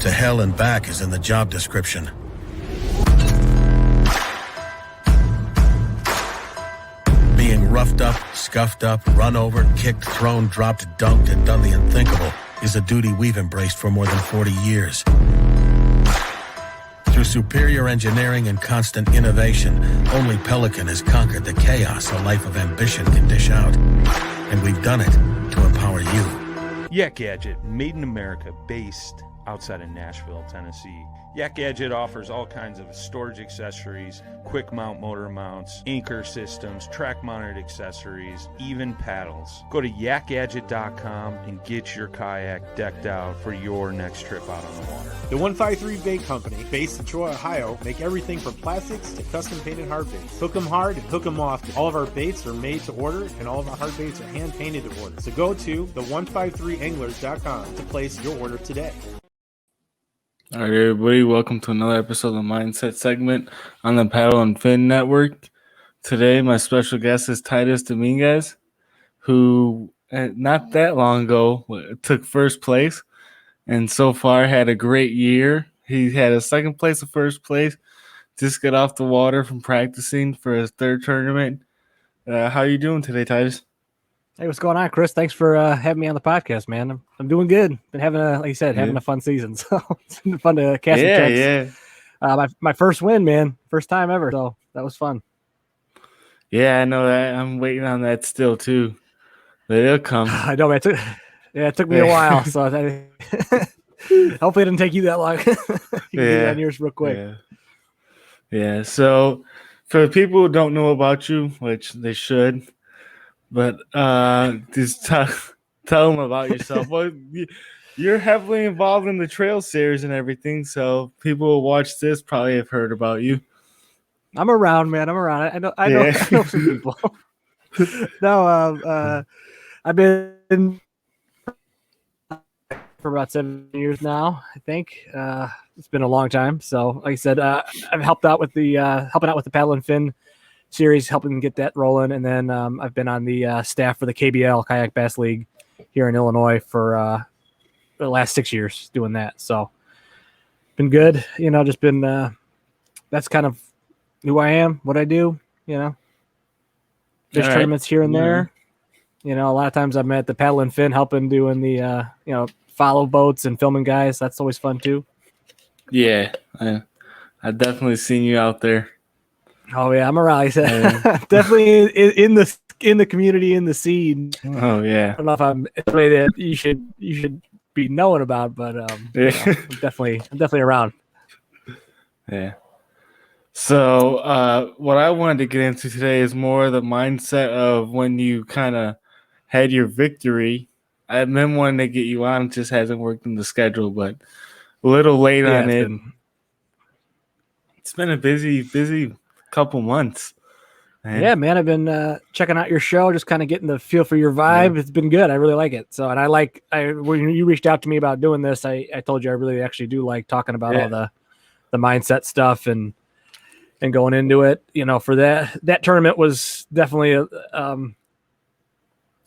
to hell and back is in the job description. Being roughed up, scuffed up, run over, kicked, thrown, dropped, dunked, and done the unthinkable is a duty we've embraced for more than 40 years. Through superior engineering and constant innovation, only Pelican has conquered the chaos a life of ambition can dish out. And we've done it to empower you. Yak Gadget, made in America, based outside of Nashville, Tennessee. Yak Gadget offers all kinds of storage accessories, quick mount motor mounts, anchor systems, track mounted accessories, even paddles. Go to yakgadget.com and get your kayak decked out for your next trip out on the water. The 153 Bait Company, based in Troy, Ohio, make everything from plastics to custom painted hard baits. Hook 'em hard and hook 'em often. All of our baits are made to order, and all of our hard baits are hand painted to order. So go to the153anglers.com to place your order today. All right, everybody, welcome to another episode of the Mindset segment on the Paddle and Fin Network. Today, my special guest is Titus Dominguez, who not that long ago took first place and so far had a great year. He had a second place and first place. Just got off the water from practicing for his third tournament. How are you doing today, Titus? Hey, what's going on, Chris? Thanks for having me on the podcast, man. I'm doing good. Been having like you said, having a fun season. So it's been fun to cast some checks. Yeah. My first win, man. First time ever. So that was fun. Yeah, I know that. I'm waiting on that still too. But it'll come. I know, man. It took me a while. So hopefully it didn't take you that long. You can get on yours real quick. Yeah. So for the people who don't know about you, which they should. But just tell them about yourself. Well, you're heavily involved in the trail series and everything, so people who watch this probably have heard about you. I'm around, man. I'm around. I know some people. No, I've been for about 7 years now, I think. It's been a long time. So, like I said, I've helped out with the helping out with the Paddle and Fin series, helping get that rolling, and then I've been on the staff for the KBL Kayak Bass League here in Illinois for the last 6 years doing that. So been good, just been that's kind of who I am, what I do, There's tournaments here and there. A lot of times I'm at the Paddle and Fin helping doing the follow boats and filming guys. That's always fun too. Yeah, I've definitely seen you out there. Oh yeah, I'm around. Definitely in the community, in the scene. Oh yeah. I don't know if I'm somebody that you should be knowing about, but I'm definitely around. Yeah. So what I wanted to get into today is more the mindset of when you kind of had your victory. I've been wanting to get you on, it just hasn't worked in the schedule, but a little late on it. It's been a busy couple months. Man. Yeah, man, I've been checking out your show, just kind of getting the feel for your vibe. It's been good. I really like it. So, and when you reached out to me about doing this, I told you I really actually do like talking about all the mindset stuff and going into it. For that tournament was definitely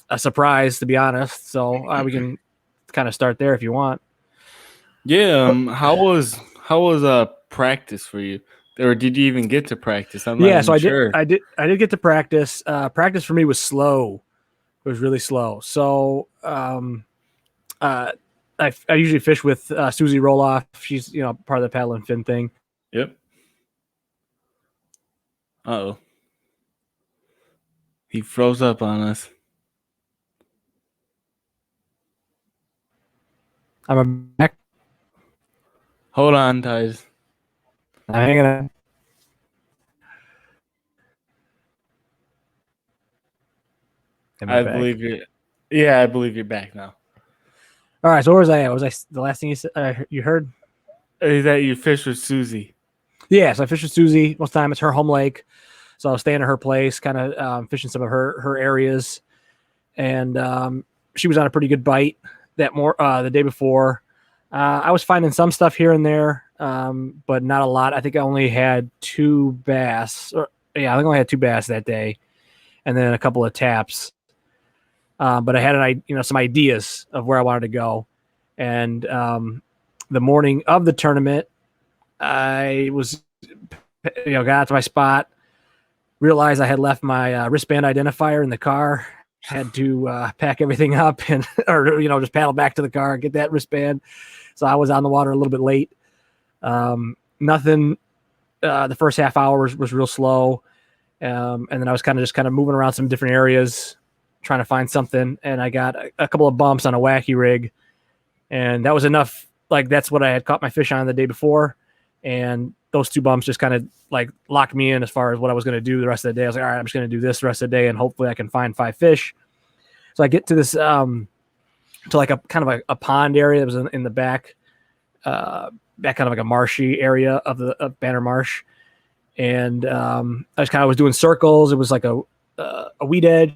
a surprise, to be honest. So we can kind of start there if you want. Yeah. How was practice for you? Or did you even get to practice? I'm not so sure. I did get to practice. Practice for me was slow. It was really slow. So I usually fish with Susie Roloff. She's part of the Paddle and Fin thing. Yep. Uh-oh. He froze up on us. I'm back. Hold on, guys. I'm hanging on. I believe you're. Yeah, I believe you're back now. All right. So where was I at? Was I the last thing you said? You heard? Is that you fish with Susie? Yeah. So I fish with Susie most of the time. It's her home lake, so I was staying at her place, kind of fishing some of her areas, and she was on a pretty good bite the day before. I was finding some stuff here and there, but not a lot. I think I only had two bass. I think I only had two bass that day, and then a couple of taps. But I had some ideas of where I wanted to go, and the morning of the tournament, I was, got out to my spot, realized I had left my wristband identifier in the car, had to pack everything up or just paddle back to the car, get that wristband. So I was on the water a little bit late. Nothing. The first half hour was real slow. And then I was kind of moving around some different areas, trying to find something. And I got a couple of bumps on a wacky rig, and that was enough. Like, that's what I had caught my fish on the day before. And those 2 bumps just kind of like locked me in as far as what I was going to do the rest of the day. I was like, all right, I'm just going to do this the rest of the day, and hopefully I can find 5 fish. So I get to this, to like a kind of a pond area that was in the back kind of like a marshy area of Banner Marsh. And I just kind of was doing circles. It was like a weed edge,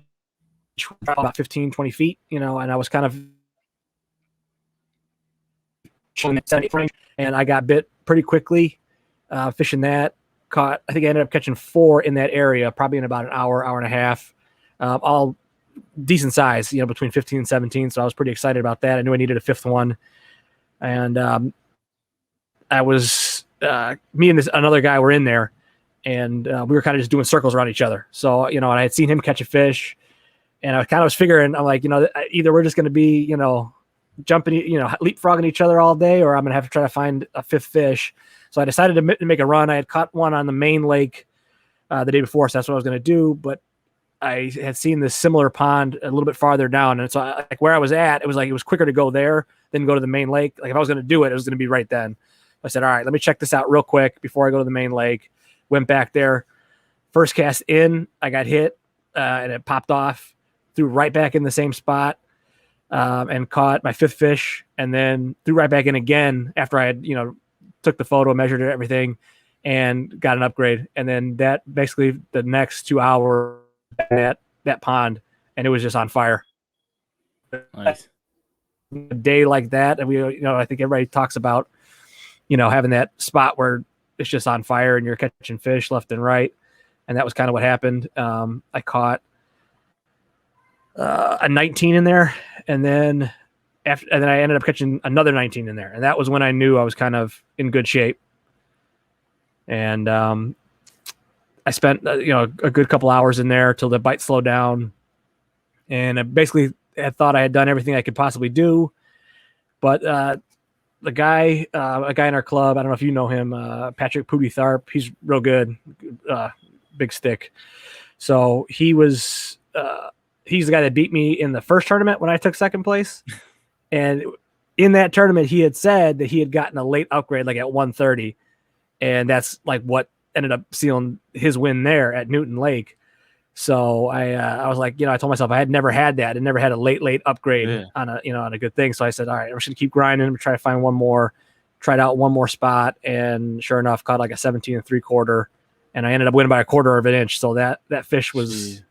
about 15, 20 feet, and I was kind of chilling at 70 range, and I got bit pretty quickly fishing that. I think I ended up catching 4 in that area, probably in about an hour and a half, all decent size, between 15 and 17. So I was pretty excited about that. I knew I needed a 5th one. And I was, me and another guy were in there, and we were kind of just doing circles around each other. So, and I had seen him catch a fish, and I kind of was figuring, I'm like, either we're just going to be, jumping, leapfrogging each other all day, or I'm going to have to try to find a 5th fish. So I decided to make a run. I had caught one on the main lake the day before, so that's what I was going to do. But I had seen this similar pond a little bit farther down. And so where I was at, it was quicker to go there than go to the main lake. Like, if I was going to do it, it was going to be right then. I said, all right, let me check this out real quick before I go to the main lake. Went back there. First cast in, I got hit, and it popped off. Threw right back in the same spot, and caught my 5th fish, and then threw right back in again after I had, took the photo, measured it, everything, and got an upgrade. And then that basically the next 2 hours at that pond, and it was just on fire. Nice. A day like that, and I think everybody talks about, having that spot where it's just on fire and you're catching fish left and right. And that was kind of what happened. I caught a 19 in there, and then I ended up catching another 19 in there. And that was when I knew I was kind of in good shape. And I spent, a good couple hours in there till the bite slowed down. And I basically had thought I had done everything I could possibly do. But a guy in our club, I don't know if you know him, Patrick Pooty Tharp, he's real good, big stick. So he's the guy that beat me in the first tournament when I took 2nd place. And in that tournament, he had said that he had gotten a late upgrade, like at 130. And that's like what ended up sealing his win there at Newton Lake. So I was like, I told myself I had never had that. I never had a late upgrade on a good thing. So I said, all right, I'm just gonna keep grinding. I'm gonna try to find one more, tried out one more spot. And sure enough, caught like a 17 3/4. And I ended up winning by 1/4 of an inch. So that fish was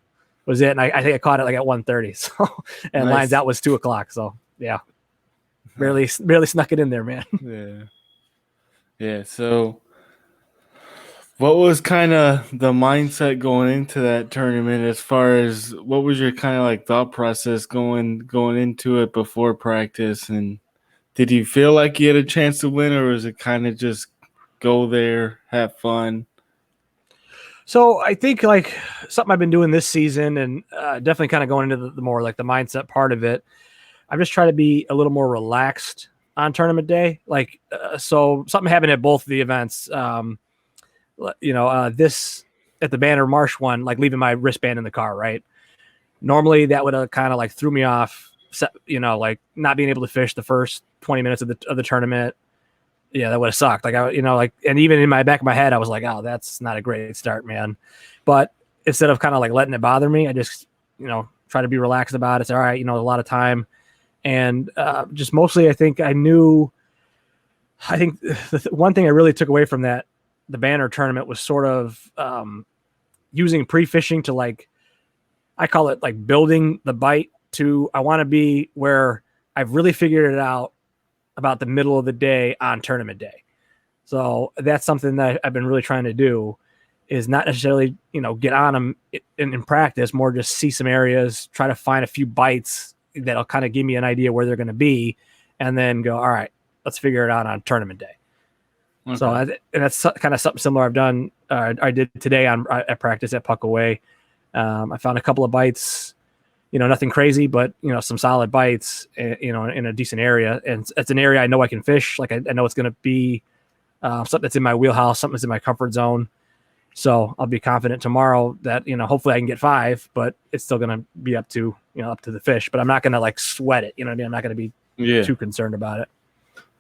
it. And I think I caught it like at 130. So, and nice. lines out was 2:00. So yeah, barely snuck it in there, man. Yeah. So what was kind of the mindset going into that tournament, as far as what was your kind of like thought process going into it before practice? And did you feel like you had a chance to win, or was it kind of just go there, have fun? So I think like something I've been doing this season, and definitely kind of going into the more like the mindset part of it, I'm just trying to be a little more relaxed on tournament day. Like, so something happened at both of the events. This at the Banner Marsh one, like leaving my wristband in the car, right? Normally that would have kind of like threw me off, like not being able to fish the first 20 minutes of the tournament. Yeah, that would have sucked. Like and even in my back of my head, I was like, oh, that's not a great start, man. But instead of kind of like letting it bother me, I just, try to be relaxed about it. It's all right. A lot of time. And just mostly, I think the one thing I really took away from the Banner tournament was sort of using pre-fishing to, like, I call it like building the bite to, I want to be where I've really figured it out about the middle of the day on tournament day. So that's something that I've been really trying to do, is not necessarily, get on them in practice, more just see some areas, try to find a few bites that'll kind of give me an idea where they're going to be, and then go, all right, let's figure it out on tournament day. Okay. So and that's kind of something similar I've done. I did today at practice at Puck Away. I found a couple of bites, nothing crazy, but some solid bites, in a decent area, and it's an area I know I can fish. Like I know it's going to be something that's in my wheelhouse, something that's in my comfort zone. So I'll be confident tomorrow that hopefully I can get 5, but it's still going to be up to the fish. But I'm not going to like sweat it. You know what I mean? I'm not going to be too concerned about it.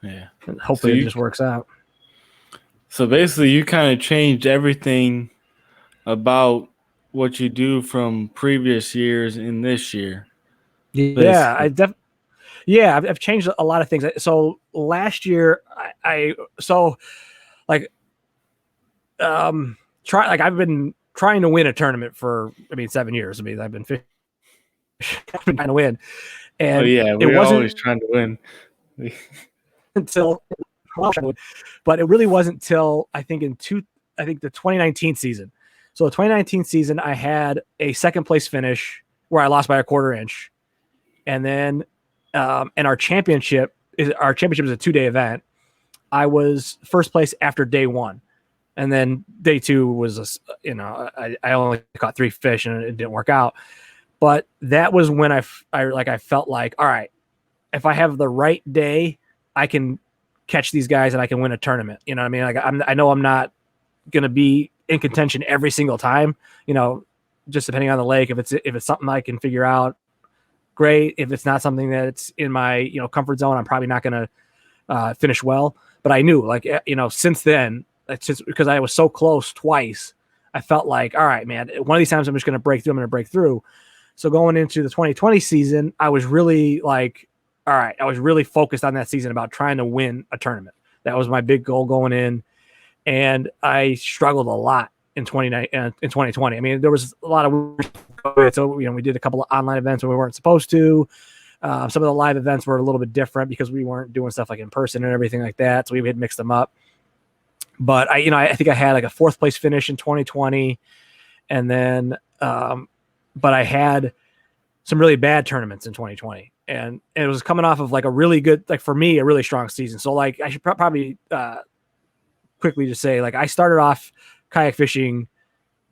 Yeah. And hopefully it just works out. So basically, you kind of changed everything about what you do from previous years in this year. Yeah, I've changed a lot of things. So last year, I've been trying to win a tournament for 7 years. I've been trying to win, and we're always trying to win until. But it really wasn't till I think the 2019 season. So the 2019 season, I had a second place finish where I lost by a quarter inch, and then and our championship is a 2-day event. I was first place after day 1, and then day 2 was I only caught 3 fish and it didn't work out. But that was when I felt like, all right, if I have the right day, I can catch these guys and I can win a tournament. You know what I mean? Like I know I'm not going to be in contention every single time, just depending on the lake. If it's something I can figure out, great. If it's not something that's in my, comfort zone, I'm probably not going to finish well. But I knew since then, it's just because I was so close twice, I felt like, all right, man, one of these times I'm just going to break through. I'm going to break through. So going into the 2020 season, I was really like, all right, I was really focused on that season about trying to win a tournament. That was my big goal going in. And I struggled a lot in 2020. There was a lot of, so, we did a couple of online events when we weren't supposed to. Some of the live events were a little bit different because we weren't doing stuff like in person and everything like that. So we had mixed them up. But I think I had like a 4th place finish in 2020. And then, but I had some really bad tournaments in 2020. And it was coming off of like a really good, like for me, a really strong season. So like I should probably quickly just say, like I started off kayak fishing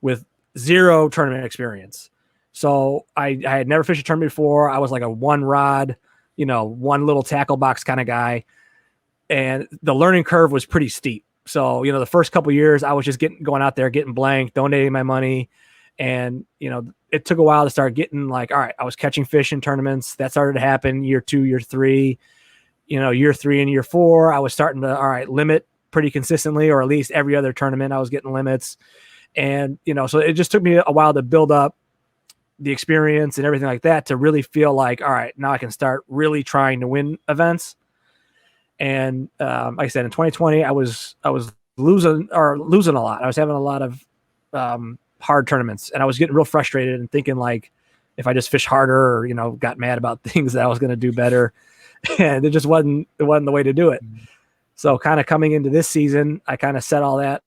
with 0 tournament experience. So I had never fished a tournament before. I was like a 1 rod, 1 little tackle box kind of guy. And the learning curve was pretty steep. So, the first couple of years I was just going out there, getting blanked, donating my money. And, it took a while to start getting like, all right, I was catching fish in tournaments. That started to happen year 2, year 3, year 3 and year 4, I was starting to, all right, limit pretty consistently, or at least every other tournament I was getting limits. And, so it just took me a while to build up the experience and everything like that to really feel like, all right, now I can start really trying to win events. And like I said, in 2020, I was losing a lot. I was having a lot of hard tournaments, and I was getting real frustrated and thinking like, if I just fish harder or, got mad about things, that I was going to do better. And it wasn't the way to do it. So kind of coming into this season, I kind of set all that,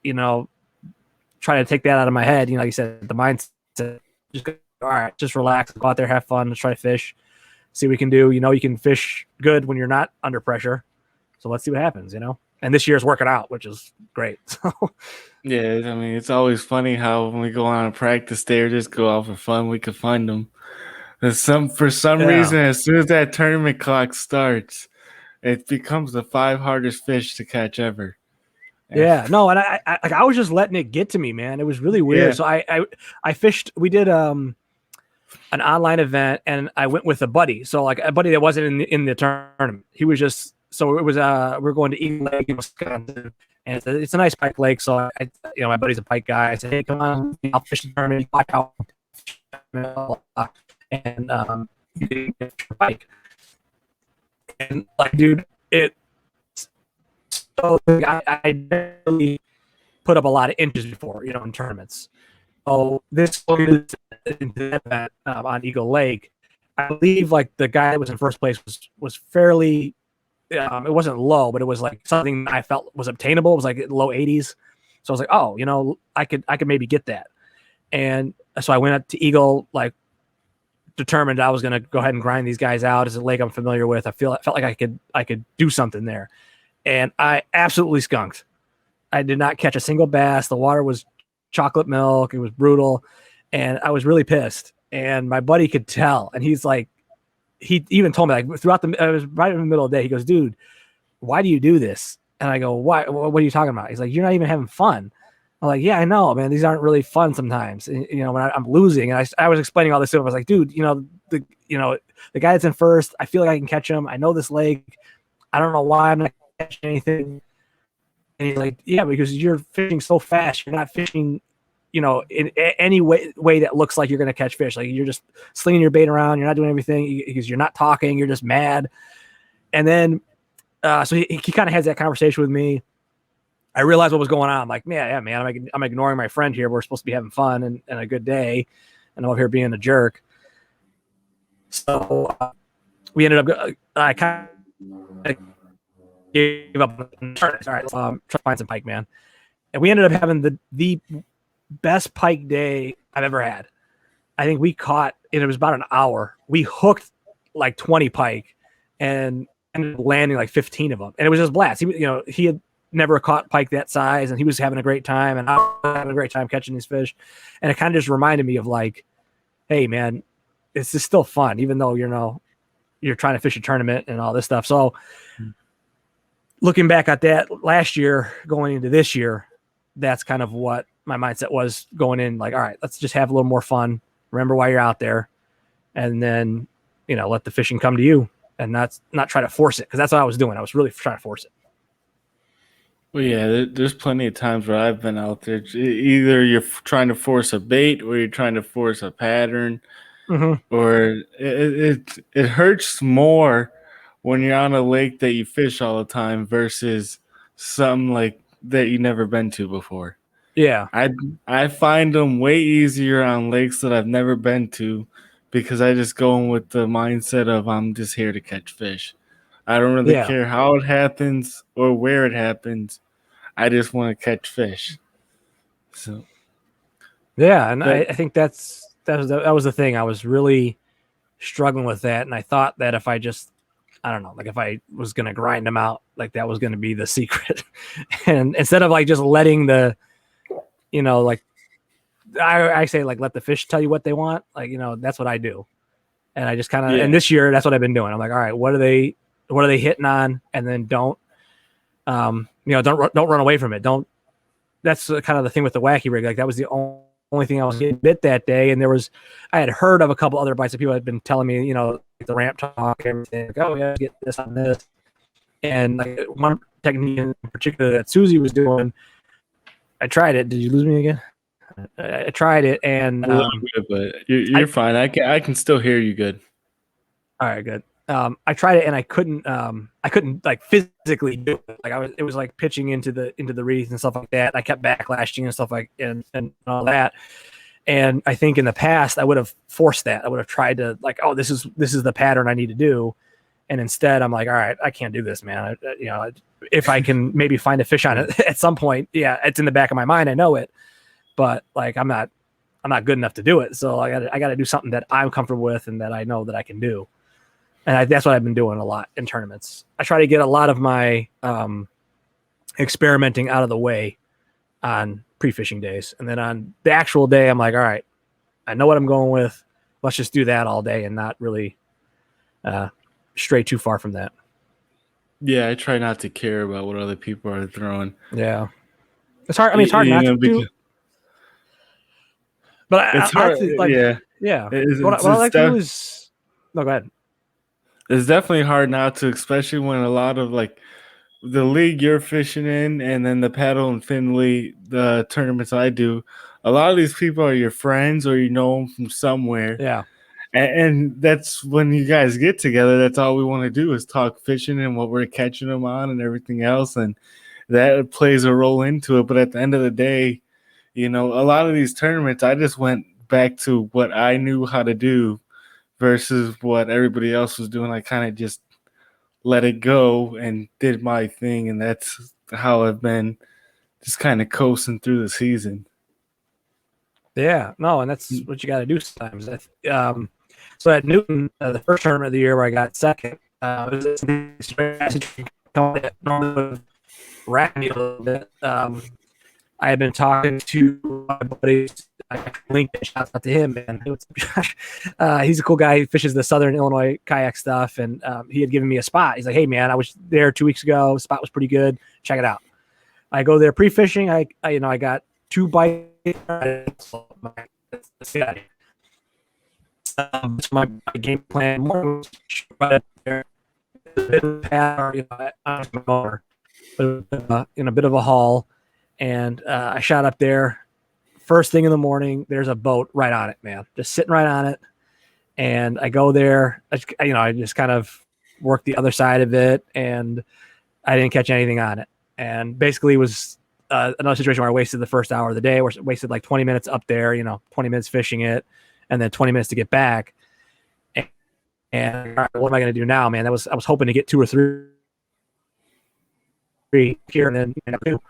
try to take that out of my head. Like you said, the mindset, just all right, just relax, go out there, have fun, try to fish, see what we can do. You can fish good when you're not under pressure. So let's see what happens, And this year's working out, which is great. So yeah, it's always funny how when we go on a practice day or just go out for fun, we can find them. For some reason, as soon as that tournament clock starts, it becomes the 5 hardest fish to catch ever. Yeah, no, and I was just letting it get to me, man. It was really weird. Yeah. So I fished. We did an online event, and I went with a buddy. So like a buddy that wasn't in the tournament. He was just. So it was we're going to Eagle Lake in Wisconsin, and it's a nice pike lake. So my buddy's a pike guy. I said, hey, come on, I'll fish the tournament. Watch out, and he didn't fish the pike. And like, dude, so I really put up a lot of inches before, in tournaments. So this into that event on Eagle Lake, I believe like the guy that was in first place was fairly. It wasn't low, but it was like something I felt was obtainable. It was like low 80s. So I was like, oh, I could maybe get that. And so I went up to Eagle like determined I was going to go ahead and grind these guys out. As a lake I'm familiar with, I felt like I could do something there, and I absolutely skunked. I did not catch a single bass. The water was chocolate milk. It was brutal, and I was really pissed. And my buddy could tell, and he's like, he even told me like throughout I was right in the middle of the day. He goes, "Dude, why do you do this?" And I go, "Why? What are you talking about?" He's like, "You're not even having fun." I'm like, "Yeah, I know, man. These aren't really fun sometimes. You know, when I'm losing." And I was explaining all this to him. I was like, "Dude, the guy that's in first, I feel like I can catch him. I know this lake. I don't know why I'm not catching anything." And he's like, "Yeah, because you're fishing so fast. You're not fishing, in any way that looks like you're going to catch fish. Like you're just slinging your bait around. You're not doing everything because you're not talking. You're just mad." And then, so he kind of has that conversation with me. I realized what was going on. I'm like, yeah, man, I'm ignoring my friend here. We're supposed to be having fun and a good day, and I'm over here being a jerk. So we ended up. I kind of gave up. All right, try to find some pike, man. And we ended up having the best pike day I've ever had. I think we caught, and it was about an hour. We hooked like 20 pike, and ended up landing like 15 of them, and it was just a blast. He had never caught pike that size, and he was having a great time, and I was having a great time catching these fish. And it kind of just reminded me of like, hey man, it's just still fun, even though you're trying to fish a tournament and all this stuff. So looking back at that last year, going into this year, that's kind of what my mindset was going in. Like, all right, let's just have a little more fun. Remember why you're out there, and then let the fishing come to you, and not try to force it, because that's what I was doing. I was really trying to force it. Well, yeah, there's plenty of times where I've been out there. Either you're trying to force a bait, or you're trying to force a pattern, or it hurts more when you're on a lake that you fish all the time versus something like that you never been to before. Yeah, I find them way easier on lakes that I've never been to, because I just go in with the mindset of I'm just here to catch fish. I don't really care how it happens or where it happens. I just want to catch fish. So, yeah, and I think that was the thing. I was really struggling with that, and I thought that if I just, I don't know, like if I was gonna grind them out, like that was gonna be the secret. And instead of like just letting the, like I say, like let the fish tell you what they want. Like that's what I do, and I just kind of. And this year, that's what I've been doing. I'm like, all right, what are they hitting on, and then don't run away from it. That's kind of the thing with the wacky rig. Like that was the only thing I was getting bit that day. And I had heard of a couple other bites that people had been telling me, the ramp talk, everything. Like, oh yeah, get this on this. And like one technique in particular that Susie was doing, I tried it. Did you lose me again? I tried it, and a little bit, but you're fine. I can still hear you good. All right, good. I tried it, and I couldn't like physically do it. Like it was like pitching into the reeds and stuff like that. I kept backlashing and stuff like and all that. And I think in the past I would have forced that. I would have tried to like, oh, this is the pattern I need to do. And instead I'm like, all right, I can't do this, man. If I can maybe find a fish on it at some point, yeah, it's in the back of my mind. I know it, but like I'm not good enough to do it. So I got to do something that I'm comfortable with and that I know that I can do. And that's what I've been doing a lot in tournaments. I try to get a lot of my experimenting out of the way on pre-fishing days. And then on the actual day, I'm like, all right, I know what I'm going with. Let's just do that all day and not really stray too far from that. Yeah, I try not to care about what other people are throwing. Yeah. It's hard. I mean, it's hard not to do. But it's hard. Yeah. What I like to do is... No, go ahead. It's definitely hard not to, especially when a lot of like the league you're fishing in and then the paddle and fin league, the tournaments I do, a lot of these people are your friends or you know them from somewhere. Yeah. And that's when you guys get together. That's all we want to do is talk fishing and what we're catching them on and everything else. And that plays a role into it. But at the end of the day, a lot of these tournaments, I just went back to what I knew how to do versus what everybody else was doing. I kind of just let it go and did my thing, and that's how I've been just kind of coasting through the season. Yeah, no, and that's what you got to do sometimes. So at Newton, the first tournament of the year where I got second, it was normally rat me a little bit. I had been talking to my buddies. I linked it. Shout out to him, man. He's a cool guy. He fishes the Southern Illinois kayak stuff, and he had given me a spot. He's like, "Hey, man, I was there 2 weeks ago. The spot was pretty good. Check it out." I go there pre-fishing. I got 2 bites. So my game plan more was right up there, a bit of a pad, in a bit of a haul, and I shot up there. First thing in the morning, there's a boat right on it, man, just sitting right on it. And I go there, I just kind of worked the other side of it, and I didn't catch anything on it. And basically, it was another situation where I wasted the first hour of the day, where I wasted like 20 minutes up there, 20 minutes fishing it, and then 20 minutes to get back. And all right, what am I going to do now, man? I was hoping to get 2 or 3 here, and then 2.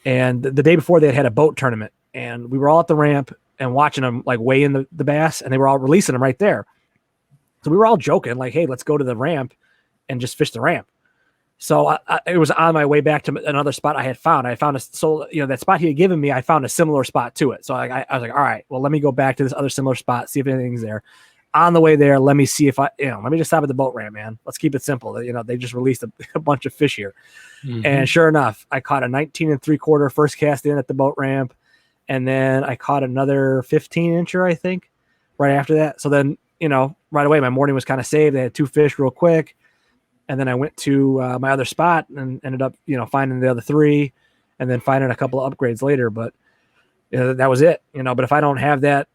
And the day before, they had a boat tournament, and we were all at the ramp and watching them like weigh in the bass, and they were all releasing them right there. So we were all joking, like, "Hey, let's go to the ramp and just fish the ramp." So it was on my way back to another spot I had found. That spot he had given me, I found a similar spot to it. So I was like, all right, well, let me go back to this other similar spot, see if anything's there. On the way there, let me see if let me just stop at the boat ramp, man. Let's keep it simple. They just released a bunch of fish here. Mm-hmm. And sure enough, I caught a 19 3/4 first cast in at the boat ramp. And then I caught another 15-incher, I think, right after that. So then, right away, my morning was kind of saved. I had 2 fish real quick. And then I went to my other spot and ended up, finding the other 3, and then finding a couple of upgrades later. But that was it, But if I don't have that,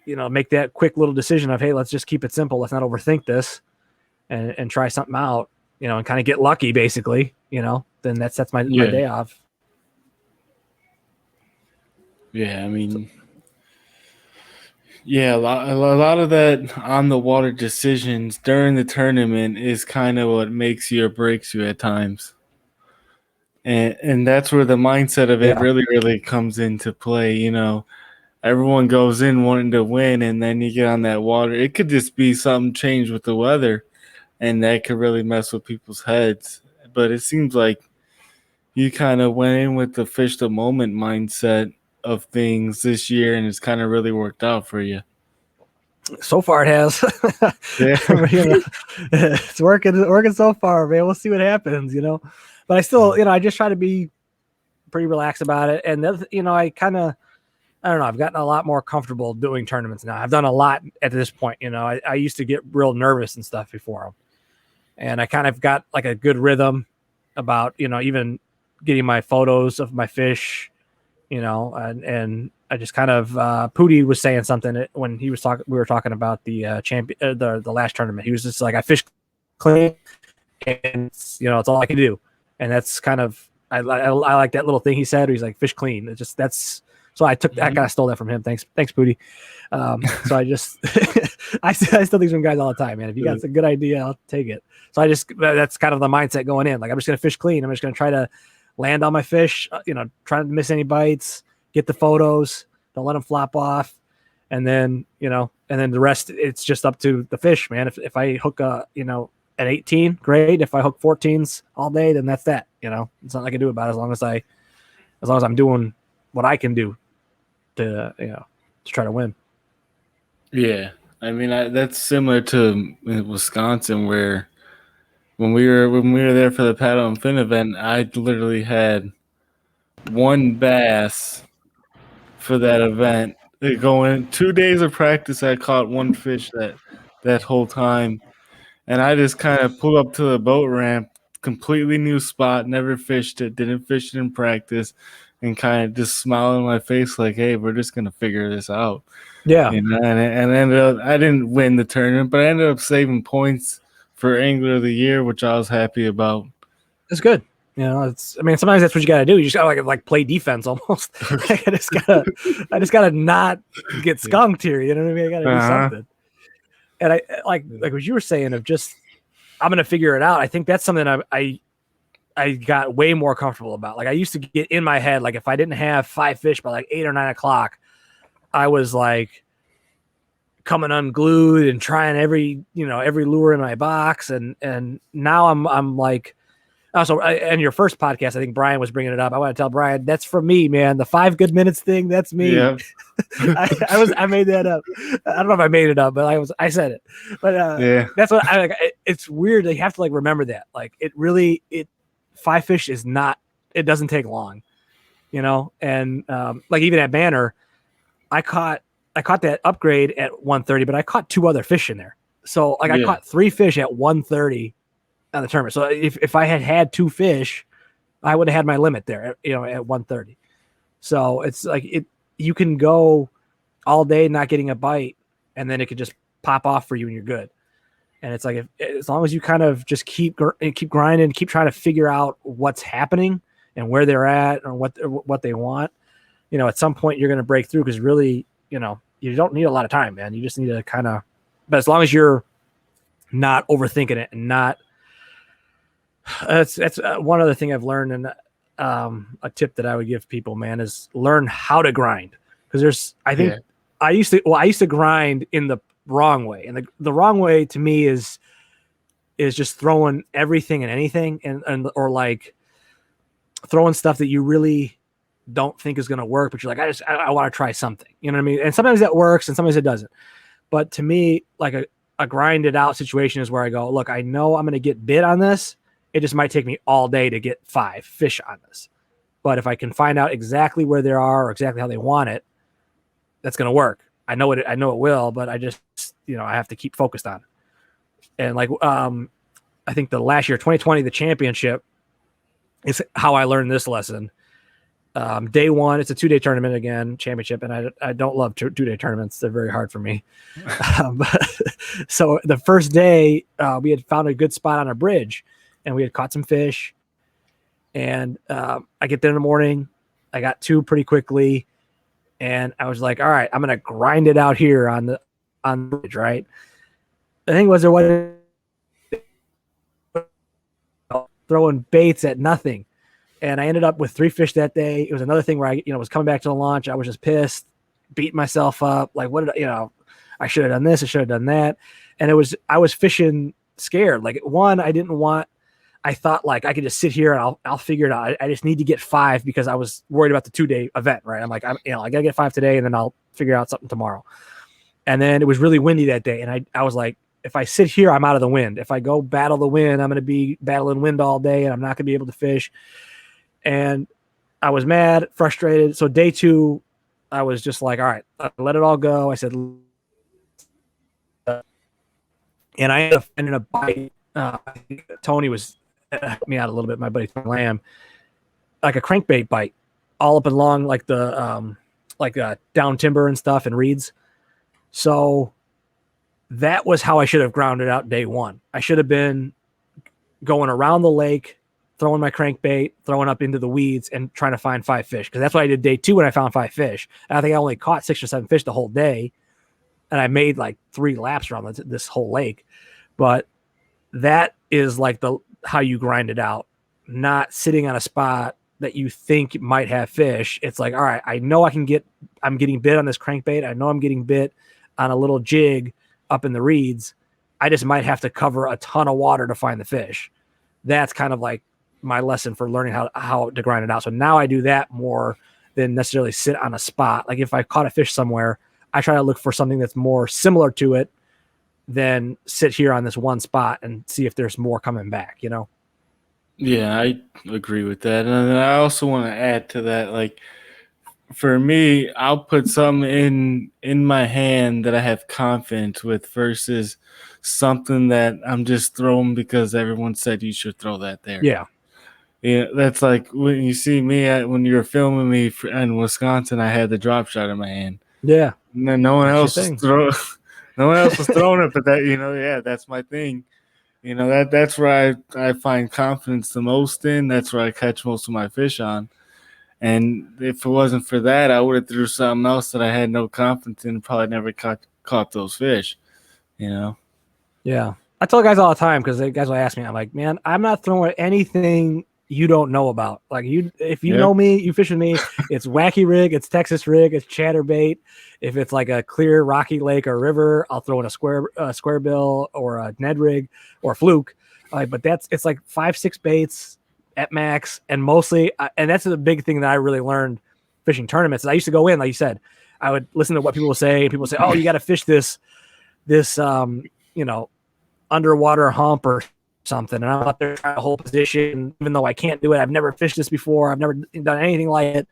make that quick little decision of, hey, let's just keep it simple. Let's not overthink this, and try something out, and kind of get lucky, basically, then that's my day off. Yeah, I mean, yeah, a lot of that on the water decisions during the tournament is kind of what makes you or breaks you at times. And that's where the mindset of it really, really comes into play. Everyone goes in wanting to win, and then you get on that water. It could just be something changed with the weather, and that could really mess with people's heads. But it seems like you kind of went in with the fish the moment mindset of things this year, and it's kind of really worked out for you. So far it has. It's working so far, man. We'll see what happens, but I still, I just try to be pretty relaxed about it. And I kind of, I don't know, I've gotten a lot more comfortable doing tournaments now. I've done a lot at this point. I used to get real nervous and stuff before them, and I kind of got like a good rhythm about, even getting my photos of my fish, and I just kind of Pootie was saying something when he was talking. We were talking about the champion, the last tournament. He was just like, I fish clean, and it's all I can do, and that's kind of I like that little thing he said. He's like, fish clean. It's just that's so I took I kind of stole that from him. Thanks Pootie. So I just I still think from guys all the time, man. If you got a good idea, I'll take it. So that's kind of the mindset going in. Like, I'm just gonna fish clean. I'm just gonna try to land on my fish, try not to miss any bites, get the photos, don't let them flop off. And then, and then the rest, it's just up to the fish, man. If I hook at 18, great. If I hook 14s all day, then that's that, it's nothing I can do about it as long as I'm doing what I can do to try to win. Yeah. I mean, that's similar to Wisconsin, where when we were there for the paddle and fin event, I literally had 1 bass for that event. Going 2 days of practice, I caught 1 fish that whole time, and I just kind of pulled up to the boat ramp, completely new spot, never fished it, didn't fish it in practice, and kind of just smiled in my face like, "Hey, we're just gonna figure this out." Yeah, and ended up, I didn't win the tournament, but I ended up saving points for Angler of the Year, which I was happy about. It's good. Sometimes that's what you got to do. You just got to like play defense almost. I just gotta not get skunked here. You know what I mean? I got to do something. And I like what you were saying of just, I'm going to figure it out. I think that's something I got way more comfortable about. Like, I used to get in my head, like, if I didn't have 5 fish by like 8 or 9 o'clock, I was like coming unglued and trying every lure in my box. And now I'm like, also, and your first podcast, I think Brian was bringing it up. I want to tell Brian, that's from me, man. The 5 good minutes thing, that's me. Yeah. I made that up. I don't know if I made it up, but I said it. But Yeah. that's what I like. It's weird. You have to like remember that. Like it 5 fish is not. It doesn't take long, And like even at Banner, I caught that upgrade at 1:30, but I caught 2 other fish in there. So like I caught 3 fish at 1:30 on the tournament. So if I had 2 fish, I would have had my limit there, at 1:30. So it's like you can go all day not getting a bite, and then it could just pop off for you and you're good. And it's like as long as you kind of just keep grinding, keep trying to figure out what's happening and where they're at or what they want, at some point you're going to break through, because really, you don't need a lot of time, man. You just need to kind of, but as long as you're not overthinking it and not, that's one other thing I've learned, and a tip that I would give people, man, is learn how to grind. Because I used to grind in the wrong way, and the wrong way to me is just throwing everything and anything, or like throwing stuff that you really don't think is going to work, but you're like, I want to try something, you know what I mean? And sometimes that works and sometimes it doesn't. But to me, like a grinded out situation is where I go, look, I know I'm going to get bit on this. It just might take me all day to get 5 fish on this. But if I can find out exactly where they are or exactly how they want it, that's going to work. I know it will, but I just, I have to keep focused on it. And like, I think the last year, 2020, the championship is how I learned this lesson. Day 1, it's a 2-day tournament again, championship. And I don't love 2-day tournaments. They're very hard for me. So the first day, we had found a good spot on a bridge, and we had caught some fish. And I get there in the morning. I got 2 pretty quickly. And I was like, all right, I'm going to grind it out here on the bridge, right? The thing was, there wasn't throwing baits at nothing. And I ended up with 3 fish that day. It was another thing where I, was coming back to the launch. I was just pissed, beating myself up. Like, what did I should have done this. I should have done that. And I was fishing scared. Like, I thought like I could just sit here and I'll figure it out. I just need to get 5 because I was worried about the 2-day event, right? I'm like, I gotta get 5 today and then I'll figure out something tomorrow. And then it was really windy that day. And I was like, if I sit here, I'm out of the wind. If I go battle the wind, I'm going to be battling wind all day and I'm not going to be able to fish. And I was mad, frustrated. So day 2, I was just like, all right, let it all go. I said, and I ended up biting. Tony was helped me out a little bit. My buddy Lamb, like a crankbait bite, all up and along like the down timber and stuff and reeds. So that was how I should have grounded out day 1. I should have been going around the lake, throwing my crankbait, throwing up into the weeds, and trying to find 5 fish. Because that's what I did day 2 when I found 5 fish. And I think I only caught 6 or 7 fish the whole day, and I made like 3 laps around this whole lake. But that is like how you grind it out, not sitting on a spot that you think might have fish. It's like, all right, I know I'm getting bit on this crankbait. I know I'm getting bit on a little jig up in the reeds. I just might have to cover a ton of water to find the fish. That's kind of like my lesson for learning how to grind it out. So now I do that more than necessarily sit on a spot. Like if I caught a fish somewhere, I try to look for something that's more similar to it than sit here on this one spot and see if there's more coming back, Yeah, I agree with that. And then I also want to add to that, like, for me, I'll put something in my hand that I have confidence with versus something that I'm just throwing because everyone said you should throw that there. Yeah. Yeah, that's like when you see me when you were filming me in Wisconsin, I had the drop shot in my hand. Yeah. And then no one else was throwing it, but that, that's my thing. That's where I find confidence the most in. That's where I catch most of my fish on. And if it wasn't for that, I would have threw something else that I had no confidence in and probably never caught those fish, Yeah. I tell guys all the time, because guys will ask me, I'm like, man, I'm not throwing anything you don't know about. Like if you Yep. know me, you fish with me, it's wacky rig, it's Texas rig, it's chatterbait. If it's like a clear rocky lake or river, I'll throw in a square bill or a Ned rig or a fluke. But it's like 5-6 baits at max, and mostly, and that's the big thing that I really learned fishing tournaments. I used to go in, like you said, I would listen to what people would say. People would say, "Oh, you got to fish this underwater hump or something," and I'm out there trying to hold position, even though I can't do it. I've never fished this before. I've never done anything like it.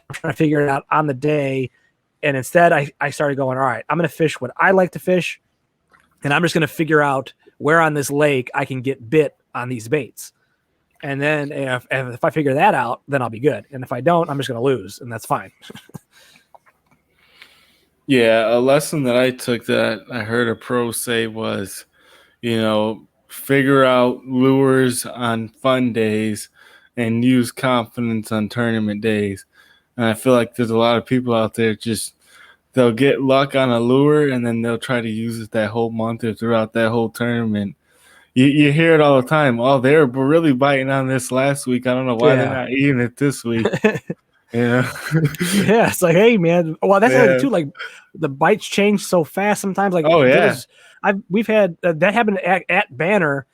I'm trying to figure it out on the day, and instead, I started going, all right, I'm going to fish what I like to fish, and I'm just going to figure out where on this lake I can get bit on these baits. And then if I figure that out, then I'll be good. And if I don't, I'm just going to lose, and that's fine. Yeah, a lesson that I took that I heard a pro say was, figure out lures on fun days and use confidence on tournament days. And I feel like there's a lot of people out there they'll get luck on a lure and then they'll try to use it that whole month or throughout that whole tournament. You hear it all the time. Oh, they were really biting on this last week. I don't know why they're not eating it this week. Yeah, it's like, hey, man. Well, that's the thing too. Like the bites change so fast sometimes. Like, we've had that happen at Banner,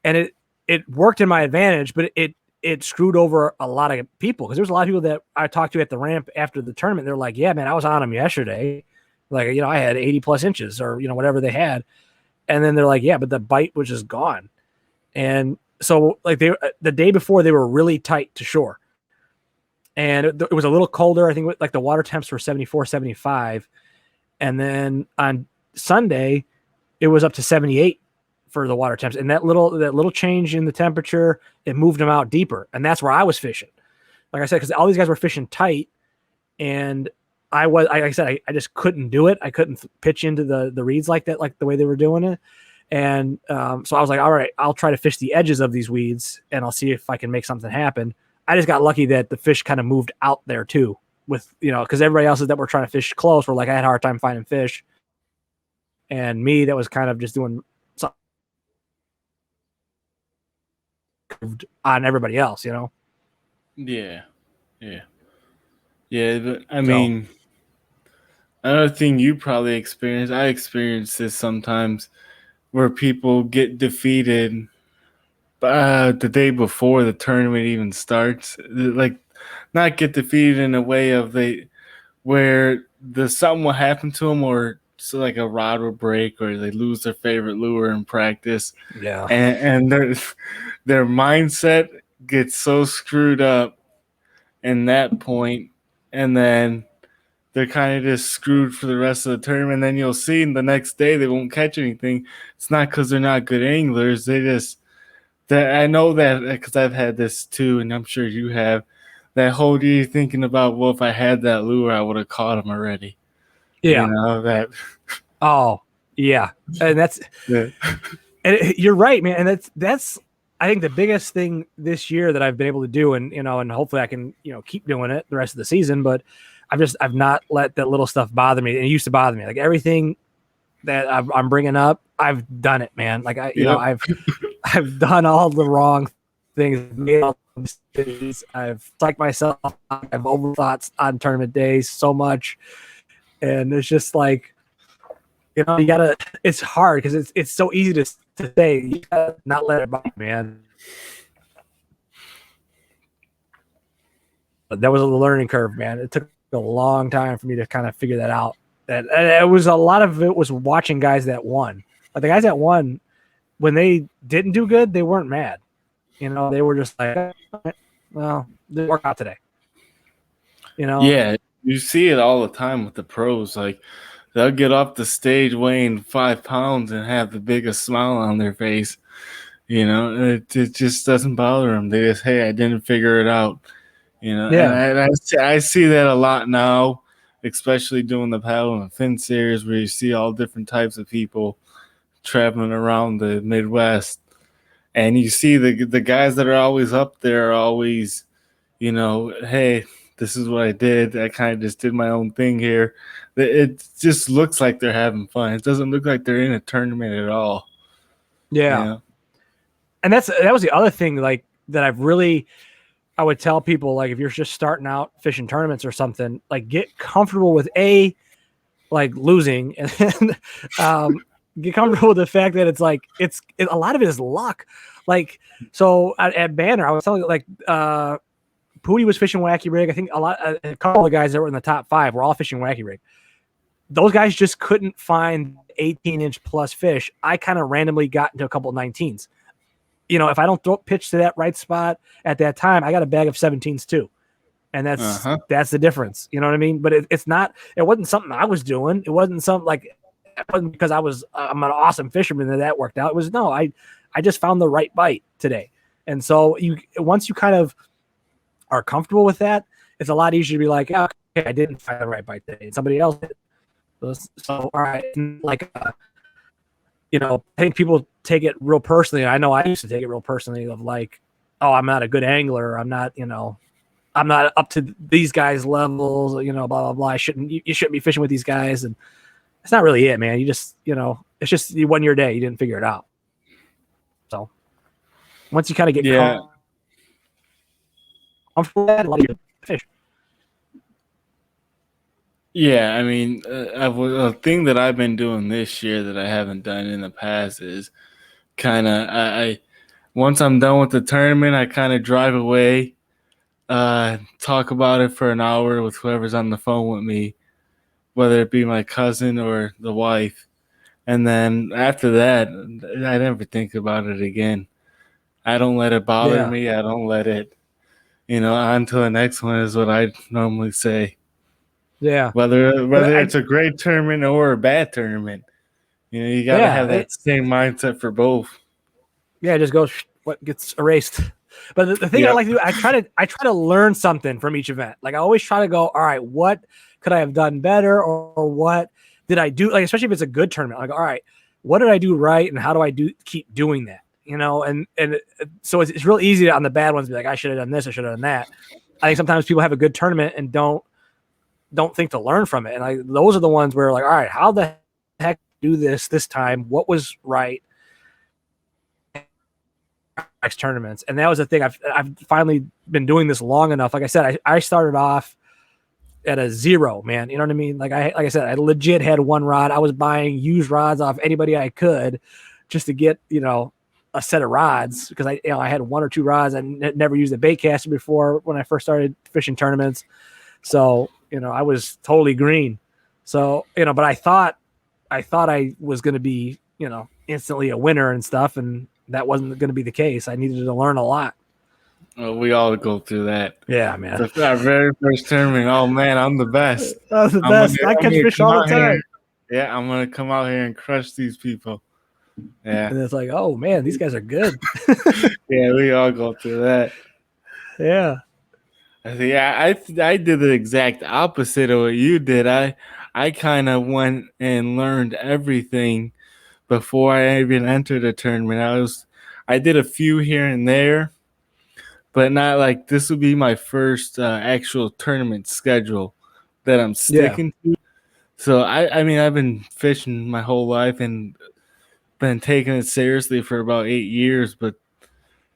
and it worked in my advantage, but it screwed over a lot of people because there's a lot of people that I talked to at the ramp after the tournament. They're like, yeah, man, I was on them yesterday. Like, I had 80 plus inches or whatever they had. And then they're like, yeah, but the bite was just gone. And so like the day before they were really tight to shore. And it was a little colder. I think like the water temps were 74, 75. And then on Sunday, it was up to 78 for the water temps. And that little change in the temperature, it moved them out deeper. And that's where I was fishing. Like I said, because all these guys were fishing tight. And I just couldn't do it. I couldn't pitch into the reeds like that, like the way they were doing it. And so I was like, all right, I'll try to fish the edges of these weeds and I'll see if I can make something happen. I just got lucky that the fish kind of moved out there too with, because everybody else that were trying to fish close were like, I had a hard time finding fish. And me, that was kind of just doing something on everybody else, Yeah. But I mean, another thing you probably experienced, I experience this sometimes, where people get defeated the day before the tournament even starts. Like, not get defeated in a way of where something will happen to them, or so like a rod will break, or they lose their favorite lure in practice. Yeah, and their mindset gets so screwed up in that point, and then they're kind of just screwed for the rest of the tournament. And then you'll see the next day they won't catch anything. It's not because they're not good anglers. I know that because I've had this too, and I'm sure you have. That whole year thinking about, well, if I had that lure, I would have caught him already. Yeah. That. Oh, yeah. And that's and you're right, man. And that's I think the biggest thing this year that I've been able to do, and and hopefully I can keep doing it the rest of the season. But I've not let that little stuff bother me. And it used to bother me. Like everything that I'm bringing up, I've done it, man. Like I've done all the wrong things, made all the mistakes. I've psyched myself. I've overthought on tournament days so much, and it's just like you gotta. It's hard because it's so easy to say. You gotta not let it bother you, man. But that was a learning curve, man. It took a long time for me to kind of figure that out. And it was a lot of it was watching guys that won. Like the guys that won, when they didn't do good, they weren't mad. They were just like, well, it didn't work out today. Yeah, you see it all the time with the pros. Like they'll get off the stage weighing 5 pounds and have the biggest smile on their face. It just doesn't bother them. They just, hey, I didn't figure it out. Yeah. And I see that a lot now, especially doing the paddle and fin series, where you see all different types of people traveling around the Midwest, and you see the guys that are always up there are always, hey, this is what I did. I kind of just did my own thing here. It just looks like they're having fun. It doesn't look like they're in a tournament at all. Yeah. And that was the other thing. Like that I would tell people, like, if you're just starting out fishing tournaments or something, like, get comfortable with like losing, and then get comfortable with the fact that it's like a lot of it is luck. Like, so at Banner, I was telling you, like, Pooty was fishing wacky rig. I think a couple of guys that were in the top 5 were all fishing wacky rig. Those guys just couldn't find 18-inch plus fish. I kind of randomly got into a couple of 19s. You know, if I don't pitch to that right spot at that time, I got a bag of 17s too. And that's the difference. You know what I mean? But it wasn't something I was doing. It wasn't something like, it wasn't because I'm an awesome fisherman that worked out. It was, no, I just found the right bite today. And so once you kind of are comfortable with that, it's a lot easier to be like, okay, I didn't find the right bite today, and somebody else did. So all right, like, you know, I think people take it real personally. I know I used to take it real personally of like, oh, I'm not a good angler. I'm not, you know, I'm not up to these guys' levels, you know, blah, blah, blah. You shouldn't be fishing with these guys. And it's not really it, man. You just, you know, it's just you won your day. You didn't figure it out. So once you kind of get comfortable with that, a lot of your fish. Yeah, I mean, a thing that I've been doing this year that I haven't done in the past is kind of, I once I'm done with the tournament, I kind of drive away, talk about it for an hour with whoever's on the phone with me, whether it be my cousin or the wife. And then after that, I never think about it again. I don't let it bother me. I don't let it, you know, on to the next one is what I normally say. Yeah. Whether it's a great tournament or a bad tournament, you know, you got to have that same mindset for both. Yeah, it just goes what gets erased. But the thing I like to do, I try to learn something from each event. Like, I always try to go, all right, what could I have done better, or what did I do? Like, especially if it's a good tournament, like, all right, what did I do right, and how do I keep doing that? You know, and so it's real easy on the bad ones to be like, I should have done this, I should have done that. I think sometimes people have a good tournament and don't think to learn from it. And those are the ones where, like, all right, how the heck do this time? What was right? Next tournaments. And that was the thing. I've finally been doing this long enough. Like I said, I started off at a 0, man. You know what I mean? Like I said, I legit had one rod. I was buying used rods off anybody I could just to get, you know, a set of rods, because I had 1 or 2 rods. I never used a bait caster before when I first started fishing tournaments. So, you know, I was totally green. So, you know, but I thought I was going to be, you know, instantly a winner and stuff. And that wasn't going to be the case. I needed to learn a lot. Well, we all go through that. Yeah, man. Our very first tournament. Oh man, I'm the best. I was the best. I catch fish all the time. Yeah, I'm gonna come out here and crush these people. Yeah. And it's like, oh man, these guys are good. Yeah, we all go through that. Yeah. I did the exact opposite of what you did. I kind of went and learned everything before I even entered a tournament. I did a few here and there, but not like this would be my first actual tournament schedule that I'm sticking to. So I mean, I've been fishing my whole life and been taking it seriously for about 8 years, but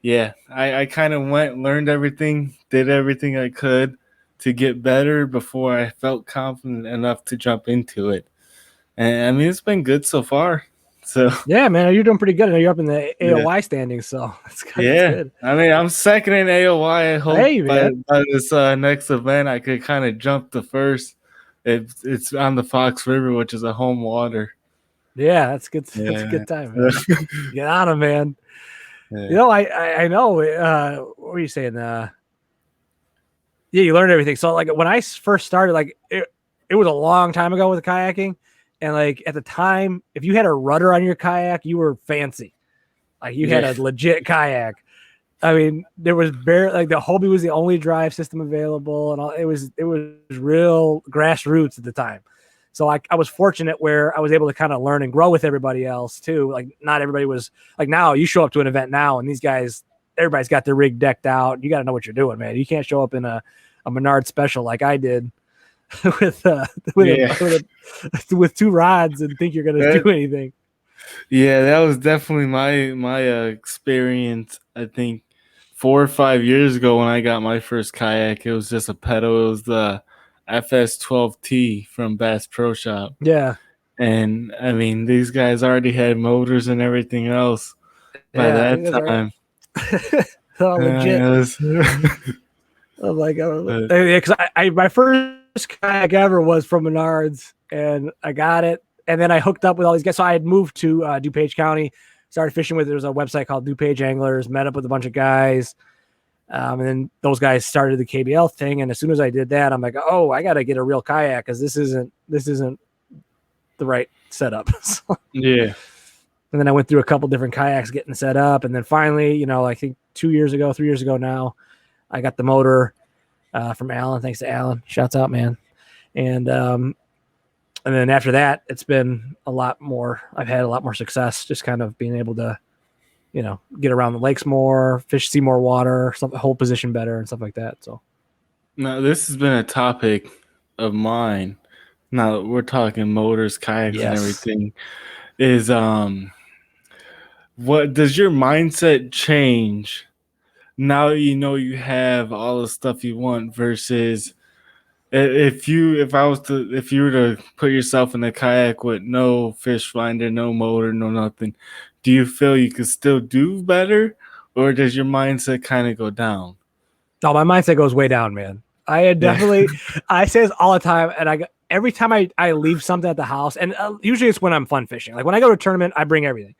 yeah, I kind of learned everything, did everything I could to get better before I felt confident enough to jump into it. And I mean, it's been good so far. So yeah, man, you're doing pretty good. I know you're up in the AOY standings, so it's good. Yeah, good. I mean, I'm second in AOY. I hope by this next event I could kind of jump to first. It's on the Fox River, which is a home water. Yeah, that's good. Yeah. That's a good time, man. Get on them, man. Yeah. You know, I know. What were you saying? Yeah, you learned everything. So, like, when I first started, like, it was a long time ago with kayaking. And, like, at the time, if you had a rudder on your kayak, you were fancy. Like, you had a legit kayak. I mean, there was the Hobie was the only drive system available, and all. It was real grassroots at the time. So I was fortunate where I was able to kind of learn and grow with everybody else too. Like, not everybody was like, now you show up to an event now and these guys, everybody's got their rig decked out. You got to know what you're doing, man. You can't show up in a Menard special like I did with 2 rods and think you're going to do anything. Yeah, that was definitely my experience. I think 4 or 5 years ago when I got my first kayak. It was just a pedal. It was the FS12T from Bass Pro Shop. Yeah. And I mean, these guys already had motors and everything else by Yeah, that you guys are time. legit. It was- Oh my god! But- Because I my first kayak ever was from Menards, and I got it, and then I hooked up with all these guys. So I had moved to DuPage County, started fishing with. There was a website called DuPage Anglers. Met up with a bunch of guys, and then those guys started the KBL thing. And as soon as I did that, I'm like, oh, I got to get a real kayak because this isn't the right setup. So, yeah. and then I went through a couple different kayaks getting set up, and then finally, I think 3 years ago now, I got the motor from Alan. Thanks to Alan. Shouts out, man. And then after that, it's been a lot more. I've had a lot more success just kind of being able to, get around the lakes more, fish, see more water, hold position better and stuff like that. So Now, this has been a topic of mine. Now that we're talking motors, kayaks, and Yes. everything, is what does your mindset change now that you know you have all the stuff you want versus if you were to put yourself in a kayak with no fish finder, no motor, no nothing, do you feel you could still do better, or does your mindset kind of go down? No, my mindset goes way down, man. I had definitely, I say this all the time, and every time I leave something at the house, and usually it's when I'm fun fishing. Like when I go to a tournament, I bring everything,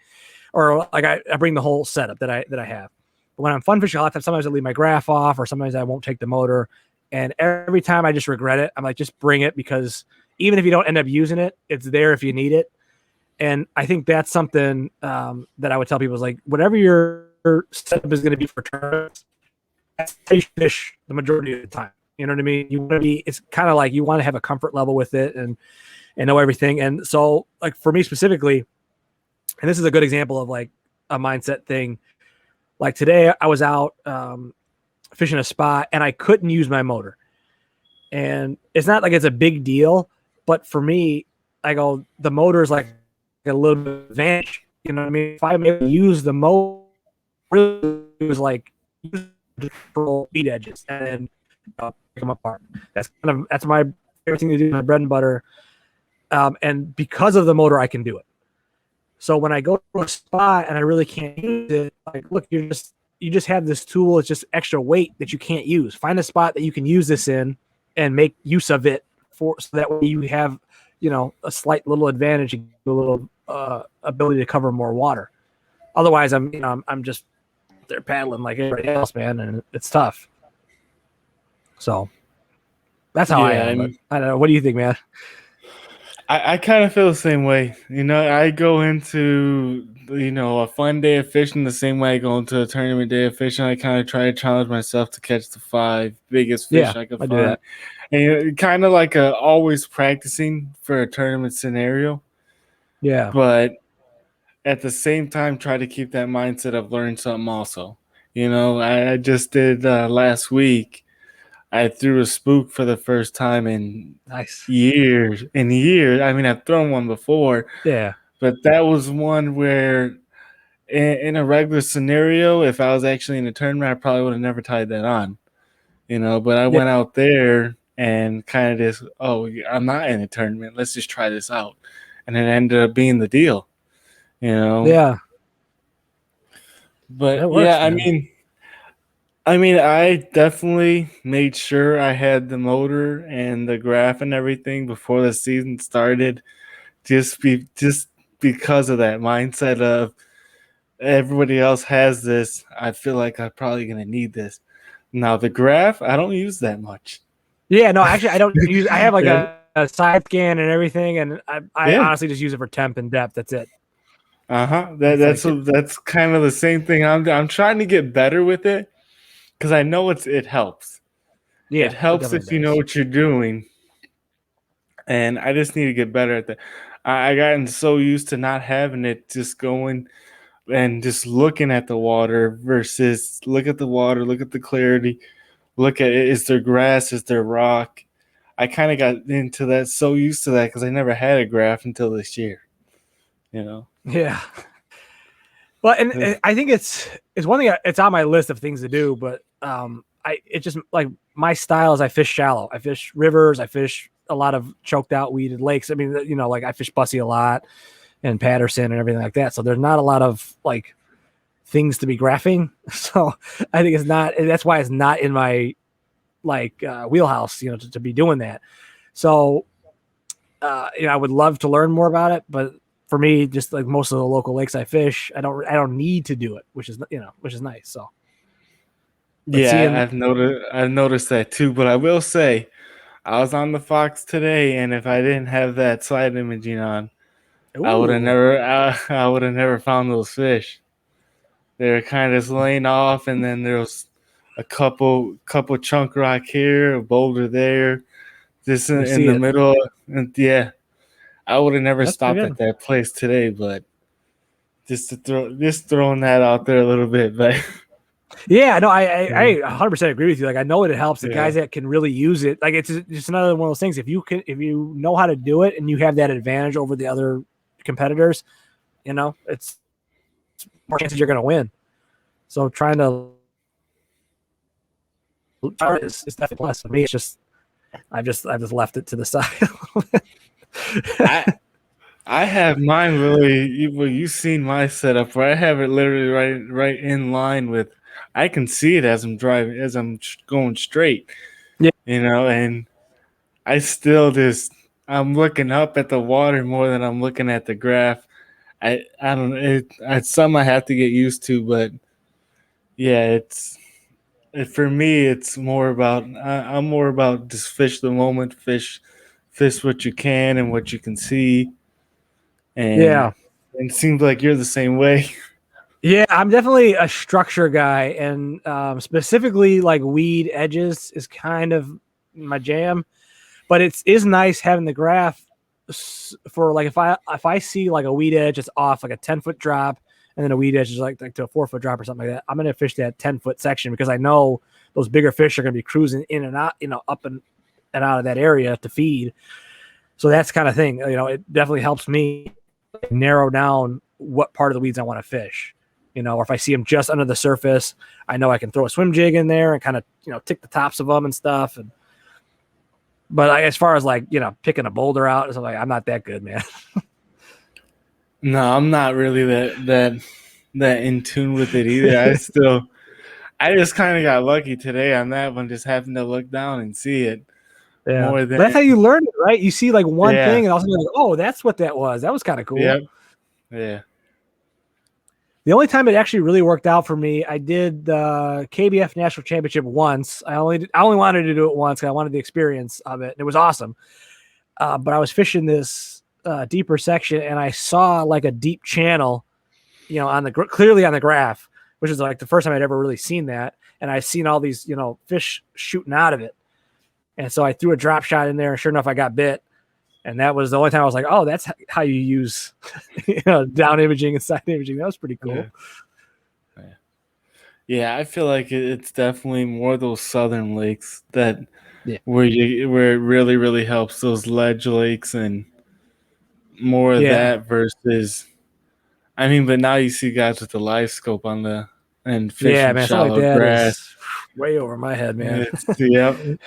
or like I bring the whole setup that I have. But when I'm fun fishing, a lot of times, sometimes I leave my graph off, or sometimes I won't take the motor. And every time I just regret it. I'm like, just bring it, because even if you don't end up using it, it's there if you need it. And I think that's something that I would tell people is like, whatever your setup is going to be for tournaments, that's how you fish the majority of the time. You know what I mean? You want to be, it's kind of like you want to have a comfort level with it and know everything. And so like for me specifically, and this is a good example of like a mindset thing. Like today I was out fishing a spot and I couldn't use my motor. And it's not like it's a big deal, but for me, I go, the motor is like a little bit of advantage. You know what I mean? If I maybe use the motor, really it was like use the bead edges and then pick them apart. That's my favorite thing to do, my bread and butter. And because of the motor, I can do it. So when I go to a spot and I really can't use it, like, look, you just have this tool. It's just extra weight that you can't use. Find a spot that you can use this in and make use of it so that way you have, a slight little advantage, a little ability to cover more water. Otherwise, I'm just there paddling like everybody else, man, and it's tough. So that's how I am. But I don't know. What do you think, man? I kind of feel the same way. I go into, a fun day of fishing the same way I go into a tournament day of fishing. I kind of try to challenge myself to catch the 5 biggest fish I can find. Do that. And kind of like always practicing for a tournament scenario. Yeah. But at the same time, try to keep that mindset of learn something also. I just did last week. I threw a spook for the first time in years. I mean, I've thrown one before. Yeah. But that was one where in a regular scenario, if I was actually in a tournament, I probably would have never tied that on. But I went out there and kind of just, I'm not in a tournament. Let's just try this out. And it ended up being the deal. Yeah. But I mean, I definitely made sure I had the motor and the graph and everything before the season started, just because of that mindset of everybody else has this. I feel like I'm probably going to need this. Now, the graph, I don't use that much. Yeah, no, actually, I don't use. I have like a side scan and everything, and I honestly just use it for temp and depth. That's it. That's kind of the same thing. I'm trying to get better with it. Because I know it helps. Yeah, it helps if you know what you're doing. And I just need to get better at that. I gotten so used to not having it, just going and just looking at the water versus look at the water, look at the clarity, look at it. Is there grass? Is there rock? I kind of got into that, so used to that because I never had a graph until this year. Yeah. Well, and I think it's one thing. It's on my list of things to do, but it just like my style is I fish shallow. I fish rivers. I fish a lot of choked out, weeded lakes. I mean, like I fish Bussy a lot and Patterson and everything like that. So there's not a lot of like things to be graphing. So I think it's not. That's why it's not in my wheelhouse, to be doing that. So I would love to learn more about it, but for me, just like most of the local lakes I fish, I don't need to do it, which is nice. So I've noticed that too. But I will say, I was on the Fox today, and if I didn't have that slide imaging on, I would have never found those fish. They were kind of laying off, and then there was a couple chunk rock here, a boulder there, this in the middle, and I would have never stopped at that place today, but just throwing that out there a little bit, but yeah, no, I 100% agree with you. Like I know it helps the guys that can really use it. Like it's just another one of those things. If you know how to do it and you have that advantage over the other competitors, it's more chances you're going to win. So trying to is definitely plus. For me, it's just I've just left it to the side. I have mine really. Well, you've seen my setup where I have it literally right in line with. I can see it as I'm driving, as I'm going straight. Yeah, and I still I'm looking up at the water more than I'm looking at the graph. I don't know. It's something I have to get used to, but yeah, for me, it's more about I'm more about just fish the moment, fish what you can and what you can see. And it seems like you're the same way. Yeah, I'm definitely a structure guy, and specifically like weed edges is kind of my jam. But it is nice having the graph for like if I see like a weed edge that's off like a 10-foot drop, and then a weed edge is like to a 4-foot drop or something like that. I'm gonna fish that 10-foot section because I know those bigger fish are gonna be cruising in and out, up and out of that area to feed. So that's kind of thing. It definitely helps me narrow down what part of the weeds I want to fish. Or if I see them just under the surface, I know I can throw a swim jig in there and kind of, tick the tops of them and stuff. But as far as like, picking a boulder out, it's like, I'm not that good, man. No, I'm not really that in tune with it either. I just kind of got lucky today on that one, just having to look down and see it. Yeah, but that's how you learn it, right? You see like one thing and also you're like, oh, that's what that was. That was kind of cool. Yep. Yeah. The only time it actually really worked out for me, I did the KBF National Championship once. I only wanted to do it once because I wanted the experience of it. It was awesome. But I was fishing this deeper section and I saw like a deep channel, clearly on the graph, which is like the first time I'd ever really seen that. And I seen all these, fish shooting out of it. And so I threw a drop shot in there and sure enough, I got bit. And that was the only time I was like, oh, that's how you use, down imaging and side imaging. That was pretty cool. Yeah, I feel like it's definitely more those southern lakes that where it really, really helps, those ledge lakes and more of that versus, but now you see guys with the live scope and fishing shallow grass. Way over my head, man. Yep.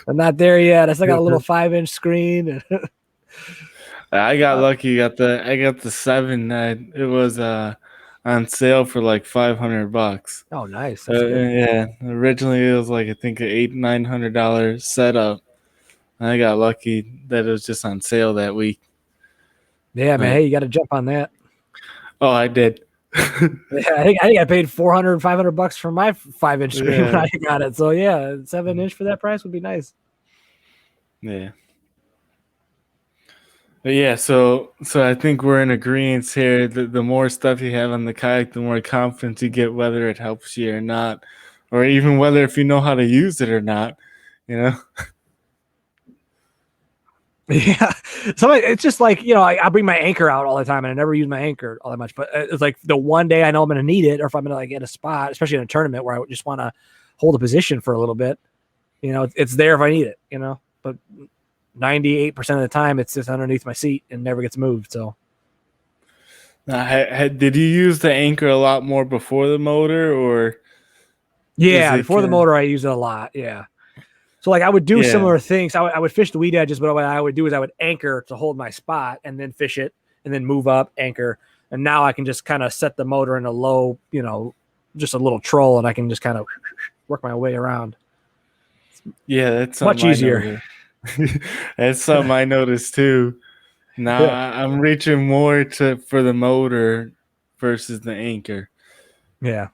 I'm not there yet. I still got a little 5-inch screen. I got lucky. I got the 7. It was on sale for like $500. Oh, nice. Yeah. Originally it was like I think an $800-900 setup. I got lucky that it was just on sale that week. Yeah, man. Hey, you got to jump on that. Oh, I did. Yeah, I think I paid $400-500 for my 5-inch screen when I got it. So yeah, 7-inch for that price would be nice. Yeah. But yeah, so I think we're in agreement here. The more stuff you have on the kayak, the more confidence you get, whether it helps you or not, or even whether if you know how to use it or not. Yeah, so it's just like I bring my anchor out all the time, and I never use my anchor all that much. But it's like the one day I know I'm going to need it, or if I'm going to like get a spot, especially in a tournament where I just want to hold a position for a little bit. It's there if I need it. But 98% of the time, it's just underneath my seat and never gets moved. So, Did you use the anchor a lot more before the motor, or? Yeah, before the motor, I used it a lot. Yeah. So like I would do similar things. I would fish the weed edges, but what I would do is I would anchor to hold my spot and then fish it and then move up, anchor. And now I can just kind of set the motor in a low, just a little troll, and I can just kind of work my way around. Yeah, that's much easier. That's something I noticed too. Now I'm reaching more for the motor versus the anchor. Yeah.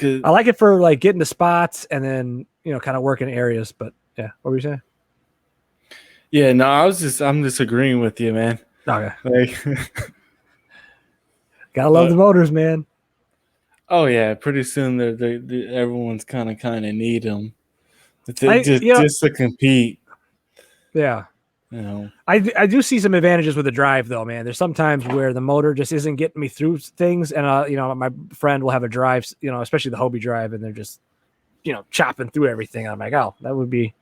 I like it for like getting the spots and then, kind of working areas, but yeah. What were you saying? Yeah, no, I'm just agreeing with you, man. Okay. Like, gotta love the motors, man. Oh yeah, pretty soon everyone's kind of need them. Just to compete. Yeah. I do see some advantages with the drive though, man. There's sometimes where the motor just isn't getting me through things, and my friend will have a drive, especially the Hobie drive, and they're just chopping through everything. I'm like, oh, that would be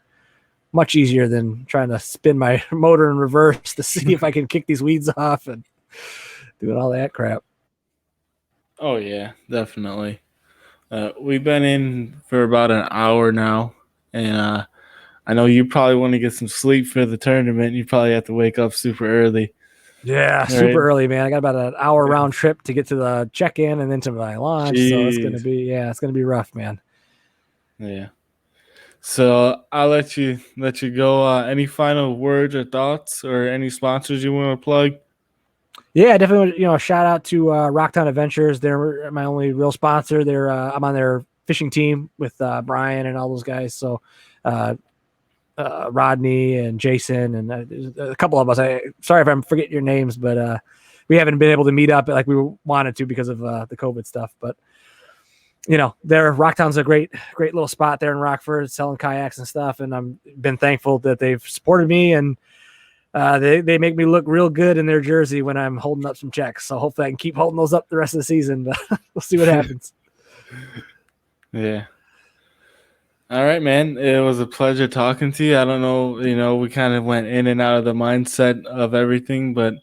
much easier than trying to spin my motor in reverse to see if I can kick these weeds off and doing all that crap. Oh yeah, definitely. We've been in for about an hour now, and I know you probably want to get some sleep for the tournament. You probably have to wake up super early. Yeah, super early, man. I got about an hour round trip to get to the check-in and then to my launch. Jeez. So it's gonna be rough, man. Yeah. So I'll let you go. Any final words or thoughts, or any sponsors you want to plug? Yeah, definitely. Shout out to Rocktown Adventures. They're my only real sponsor. I'm on their fishing team with Brian and all those guys. So. Rodney and Jason and a couple of us. Sorry if I'm forgetting your names, but we haven't been able to meet up like we wanted to because of the COVID stuff. But Rocktown's a great little spot there in Rockford, selling kayaks and stuff. And I'm been thankful that they've supported me, and they make me look real good in their jersey when I'm holding up some checks. So hopefully I can keep holding those up the rest of the season. But we'll see what happens. Yeah. All right, man. It was a pleasure talking to you. I don't know, we kind of went in and out of the mindset of everything, but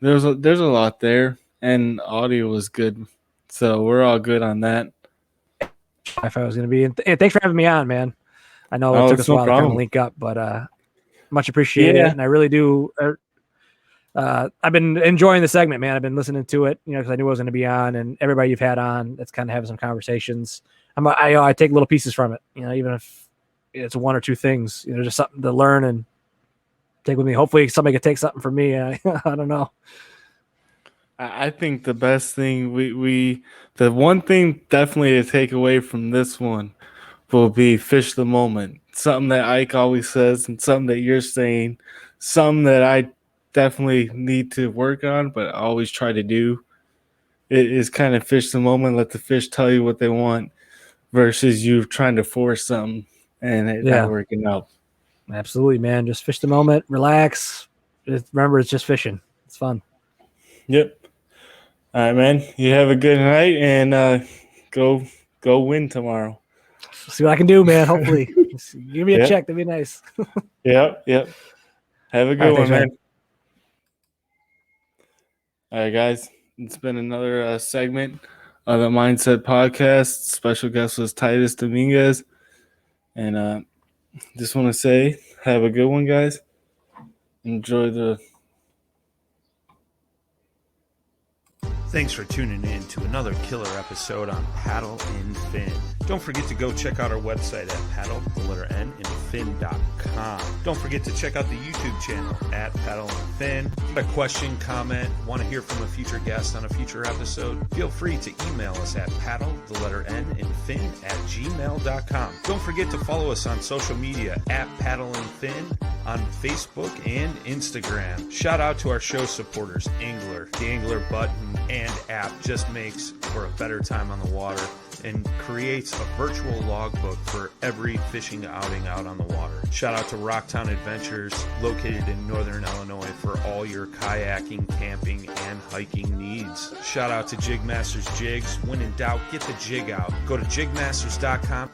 there's a lot there, and audio was good. So we're all good on that. If I was going to be, and thanks for having me on, man. I know it took us a while to kind of link up, but much appreciated. And I really do. I've been enjoying the segment, man. I've been listening to it, because I knew I was going to be on, and everybody you've had on, that's kind of having some conversations. I take little pieces from it, even if it's one or two things, just something to learn and take with me. Hopefully somebody could take something from me. I don't know. I think the best thing the one thing definitely to take away from this one will be fish the moment. Something that Ike always says, and something that you're saying, something that I definitely need to work on, but I always try to do. It is kind of fish the moment, let the fish tell you what they want, versus you trying to force something and it not working out. Absolutely, man. Just fish the moment, relax. Remember, it's just fishing. It's fun. Yep. All right, man. You have a good night, and go win tomorrow. See what I can do, man. Hopefully. Give me a check. That'd be nice. Yep. Have a good one, man. All right, guys. It's been another segment of the Mindset Podcast. Special guest was Titus Dominguez. And just want to say, have a good one, guys. Enjoy the... Thanks for tuning in to another killer episode on Paddle and Fin. Don't forget to go check out our website at paddle_and_fin.com. Don't forget to check out the YouTube channel at Paddle and Fin. If you have a question, comment, want to hear from a future guest on a future episode, feel free to email us at paddle_and_fin@gmail.com. Don't forget to follow us on social media at Paddle and Fin on Facebook and Instagram. Shout out to our show supporters, Angler. The Angler button and app just makes for a better time on the water and creates a virtual logbook for every fishing outing out on the water. Shout out to Rocktown Adventures, located in Northern Illinois, for all your kayaking, camping, and hiking needs. Shout out to Jig Masters Jigs. When in doubt, get the jig out. Go to jigmasters.com